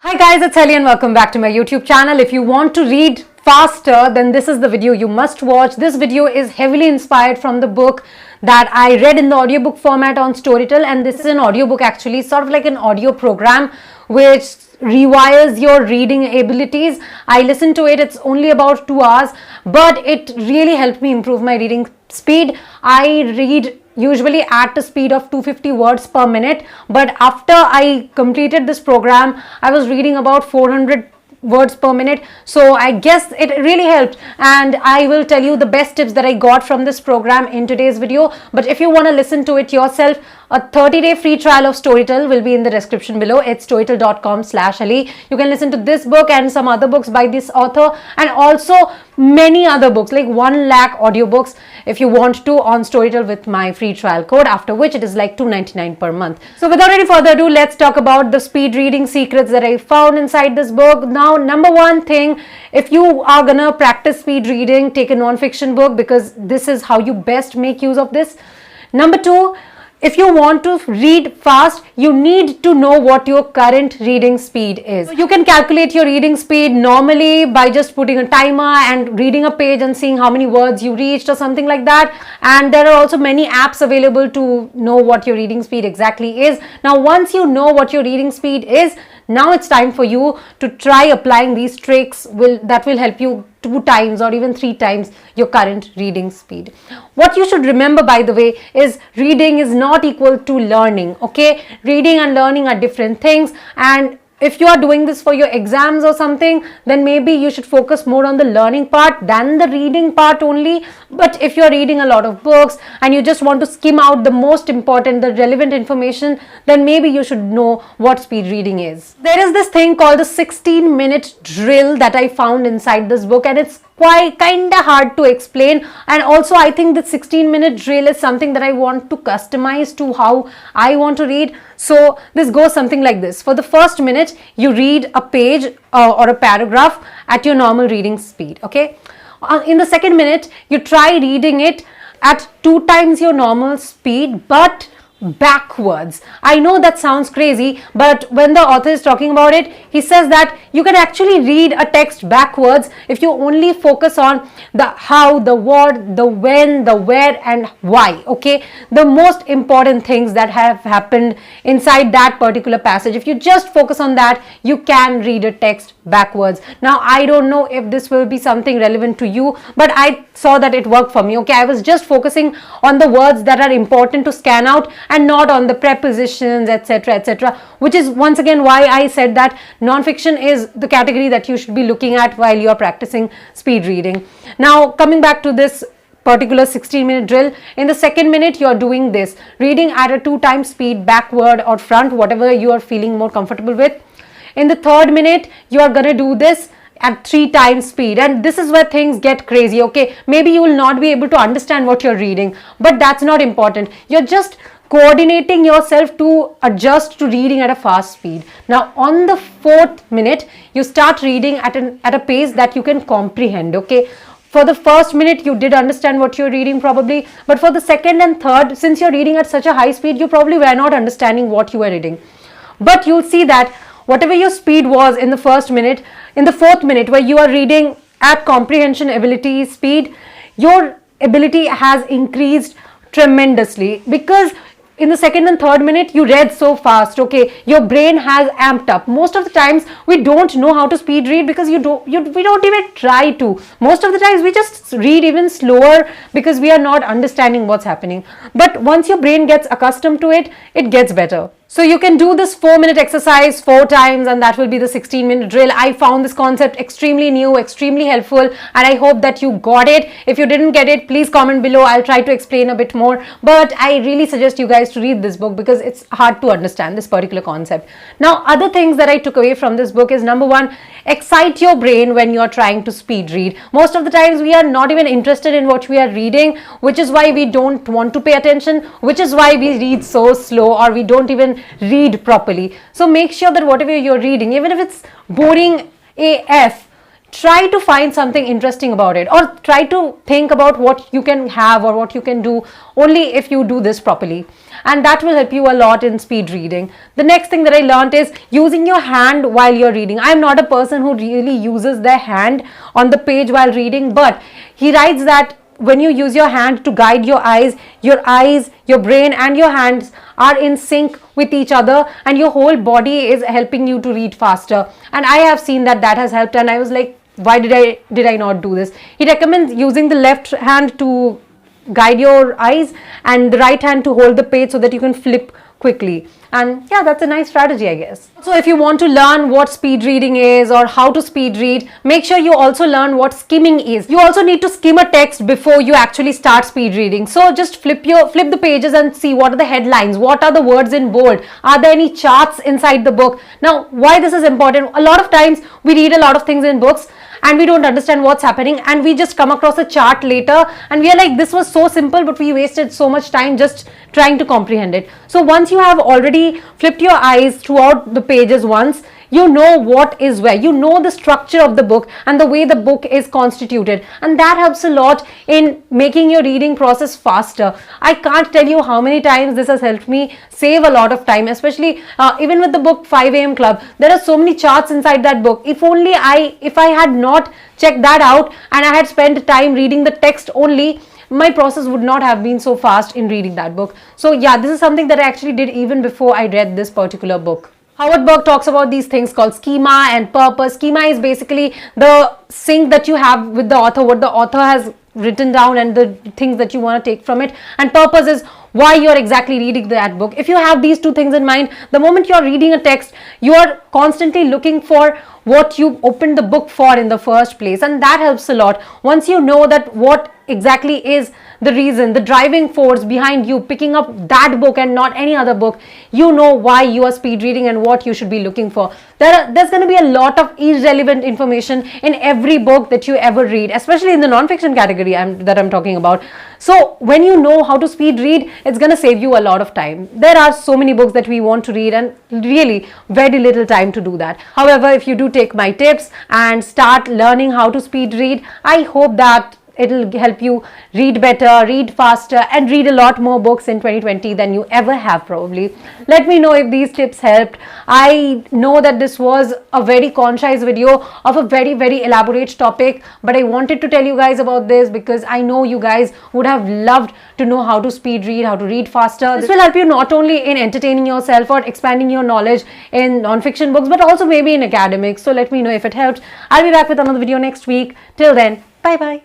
Hi guys, it's Ellie and welcome back to my YouTube channel. If you want to read faster, then this is the video you must watch. This video is heavily inspired from the book that I read in the audiobook format on Storytel, and this is an audiobook actually, sort of like an audio program which rewires your reading abilities. I listened to it, it's only about 2 hours, but it really helped me improve my reading speed. I read usually at a speed of 250 words per minute, but after I completed this program, I was reading about 400 words per minute. So I guess it really helped, and I will tell you the best tips that I got from this program in today's video. But if you want to listen to it yourself, a 30-day free trial of Storytel will be in the description below. It's storytel.com/Ali. You can listen to this book and some other books by this author, and also many other books, like 1 lakh audiobooks if you want to, on Storytel with my free trial code, after which it is like $2.99 per month. So without any further ado, let's talk about the speed reading secrets that I found inside this book. Now, number one thing, if you are gonna practice speed reading, take a non-fiction book, because this is how you best make use of this. Number two, if you want to read fast, you need to know what your current reading speed is. You can calculate your reading speed normally by just putting a timer and reading a page and seeing how many words you reached or something like that. And there are also many apps available to know what your reading speed exactly is. Now, once you know what your reading speed is, now it's time for you to try applying these tricks that will help you 2 times or even 3 times your current reading speed. What you should remember, by the way, is reading is not equal to learning, okay? Reading and learning are different things, and if you are doing this for your exams or something, then maybe you should focus more on the learning part than the reading part only. But if you're reading a lot of books and you just want to skim out the most important, the relevant information, then maybe you should know what speed reading is. There is this thing called the 16-minute drill that I found inside this book, and it's quite kinda hard to explain. And also, I think the 16-minute drill is something that I want to customize to how I want to read. So this goes something like this. For the first minute, you read a page or a paragraph at your normal reading speed, okay? In the second minute, you try reading it at 2 times your normal speed, but backwards. I know that sounds crazy, but when the author is talking about it, he says that you can actually read a text backwards if you only focus on the how, the what, the when, the where, and why, okay? The most important things that have happened inside that particular passage. If you just focus on that, you can read a text backwards. Now, I don't know if this will be something relevant to you, but I saw that it worked for me, okay? I was just focusing on the words that are important to scan out and not on the prepositions, etc., which is once again why I said that non-fiction is the category that you should be looking at while you are practicing speed reading. Now, coming back to this particular 16-minute drill, in the second minute you are doing this, reading at a 2 times speed, backward or front, whatever you are feeling more comfortable with. In the third minute, you are gonna do this at 3 times speed, and this is where things get crazy, okay? Maybe you will not be able to understand what you're reading, but that's not important. You're just coordinating yourself to adjust to reading at a fast speed. Now, on the 4th minute, you start reading at a pace that you can comprehend, okay? For the first minute, you did understand what you're reading probably, but for the second and third, since you're reading at such a high speed, you probably were not understanding what you were reading. But you'll see that whatever your speed was in the first minute, in the 4th minute, where you are reading at comprehension ability speed, your ability has increased tremendously, because in the second and third minute, you read so fast, okay? Your brain has amped up. Most of the times, we don't know how to speed read because we don't even try to. Most of the times, we just read even slower because we are not understanding what's happening. But once your brain gets accustomed to it, it gets better. So you can do this 4-minute exercise 4 times, and that will be the 16-minute drill. I found this concept extremely new, extremely helpful, and I hope that you got it. If you didn't get it, please comment below. I'll try to explain a bit more, but I really suggest you guys to read this book because it's hard to understand this particular concept. Now, other things that I took away from this book is, number one, excite your brain when you're trying to speed read. Most of the times, we are not even interested in what we are reading, which is why we don't want to pay attention, which is why we read so slow, or we don't even read properly. So make sure that whatever you're reading, even if it's boring AF, try to find something interesting about it, or try to think about what you can have or what you can do only if you do this properly, and that will help you a lot in speed reading. The next thing that I learned is using your hand while you're reading. I'm not a person who really uses their hand on the page while reading, but he writes that when you use your hand to guide your eyes, your brain and your hands are in sync with each other, and your whole body is helping you to read faster. And I have seen that has helped, and I was like, why did I not do this? He recommends using the left hand to guide your eyes and the right hand to hold the page so that you can flip quickly. And yeah, that's a nice strategy, I guess. So if you want to learn what speed reading is or how to speed read, make sure you also learn what skimming is. You also need to skim a text before you actually start speed reading. So just flip the pages and see what are the headlines, what are the words in bold, are there any charts inside the book. Now, why this is important, a lot of times we read a lot of things in books and we don't understand what's happening, and we just come across a chart later and we are like, this was so simple, but we wasted so much time just trying to comprehend it. So once you have already flipped your eyes throughout the pages once, you know what is where, you know the structure of the book and the way the book is constituted, and that helps a lot in making your reading process faster. I can't tell you how many times this has helped me save a lot of time, especially even with the book 5 AM Club. There are so many charts inside that book. If I had not checked that out and I had spent time reading the text only, my process would not have been so fast in reading that book. So yeah, this is something that I actually did even before I read this particular book. Howard Burke talks about these things called schema and purpose. Schema is basically the sync that you have with the author, what the author has written down and the things that you want to take from it. And purpose is why you're exactly reading that book. If you have these two things in mind, the moment you're reading a text, you are constantly looking for what you opened the book for in the first place, and that helps a lot. Once you know that what exactly is the reason, the driving force behind you picking up that book and not any other book, you know why you are speed reading and what you should be looking for. There's going to be a lot of irrelevant information in every book that you ever read, especially in the non-fiction category that I'm talking about. So when you know how to speed read, it's going to save you a lot of time. There are so many books that we want to read and really very little time to do that. However, if you do take my tips and start learning how to speed read, I hope that it'll help you read better, read faster, and read a lot more books in 2020 than you ever have probably. Let me know if these tips helped. I know that this was a very concise video of a very, very elaborate topic, but I wanted to tell you guys about this because I know you guys would have loved to know how to speed read, how to read faster. This will help you not only in entertaining yourself or expanding your knowledge in non-fiction books, but also maybe in academics. So let me know if it helped. I'll be back with another video next week. Till then, bye bye.